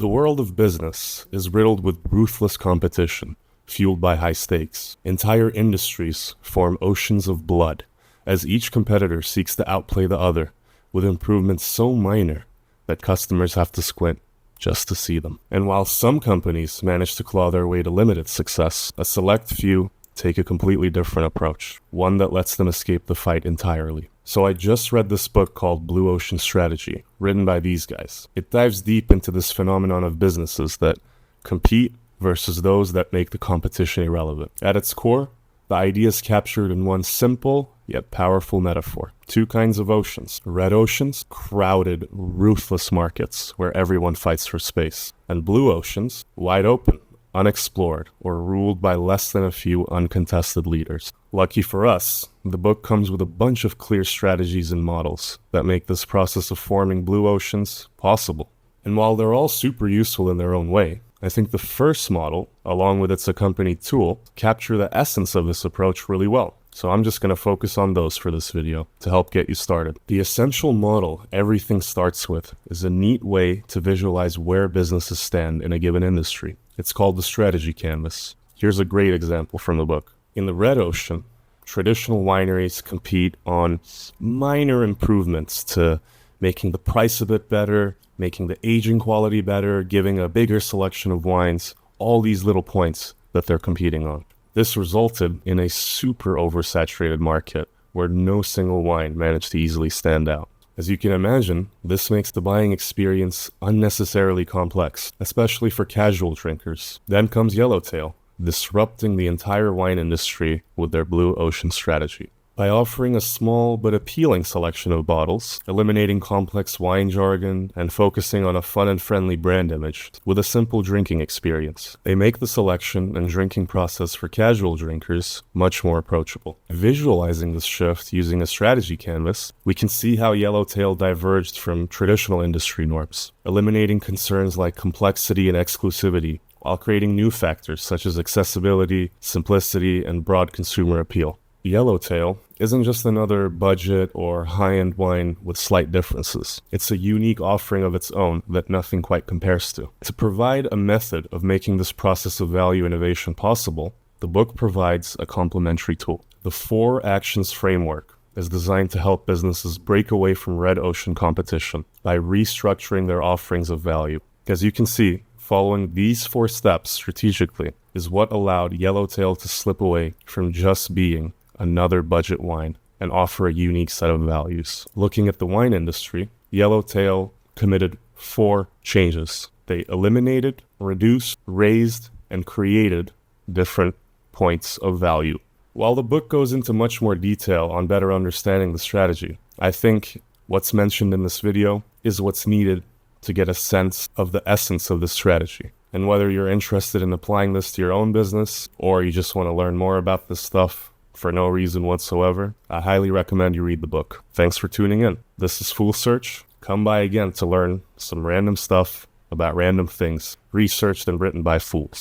The world of business is riddled with ruthless competition, fueled by high stakes. Entire industries form oceans of blood, as each competitor seeks to outplay the other, with improvements so minor that customers have to squint just to see them. And while some companies manage to claw their way to limited success, a select few take a completely different approach, one that lets them escape the fight entirely. So I just read this book called Blue Ocean Strategy, written by these guys. It dives deep into this phenomenon of businesses that compete versus those that make the competition irrelevant. At its core, the idea is captured in one simple yet powerful metaphor. Two kinds of oceans. Red oceans, crowded, ruthless markets where everyone fights for space. And blue oceans, wide open, unexplored, or ruled by less than a few uncontested leaders. Lucky for us, the book comes with a bunch of clear strategies and models that make this process of forming blue oceans possible. And while they're all super useful in their own way, I think the first model, along with its accompanied tool, capture the essence of this approach really well. So I'm just going to focus on those for this video to help get you started. The essential model everything starts with is a neat way to visualize where businesses stand in a given industry. It's called the strategy canvas. Here's a great example from the book. In the red ocean, traditional wineries compete on minor improvements to making the price a bit better, making the aging quality better, giving a bigger selection of wines, all these little points that they're competing on. This resulted in a super oversaturated market where no single wine managed to easily stand out. As you can imagine, this makes the buying experience unnecessarily complex, especially for casual drinkers. Then comes Yellowtail, disrupting the entire wine industry with their blue ocean strategy. By offering a small but appealing selection of bottles, eliminating complex wine jargon, and focusing on a fun and friendly brand image with a simple drinking experience, they make the selection and drinking process for casual drinkers much more approachable. Visualizing this shift using a strategy canvas, we can see how Yellowtail diverged from traditional industry norms, eliminating concerns like complexity and exclusivity, while creating new factors such as accessibility, simplicity, and broad consumer appeal. Yellowtail isn't just another budget or high-end wine with slight differences. It's a unique offering of its own that nothing quite compares to. To provide a method of making this process of value innovation possible, the book provides a complementary tool. The 4 Actions Framework is designed to help businesses break away from red ocean competition by restructuring their offerings of value. As you can see, following these 4 steps strategically is what allowed Yellowtail to slip away from just being another budget wine and offer a unique set of values. Looking at the wine industry, Yellowtail committed 4 changes. They eliminated, reduced, raised, and created different points of value. While the book goes into much more detail on better understanding the strategy, I think what's mentioned in this video is what's needed to get a sense of the essence of this strategy. And whether you're interested in applying this to your own business or you just want to learn more about this stuff for no reason whatsoever, I highly recommend you read the book. Thanks for tuning in. This is Fool Search. Come by again to learn some random stuff about random things researched and written by fools.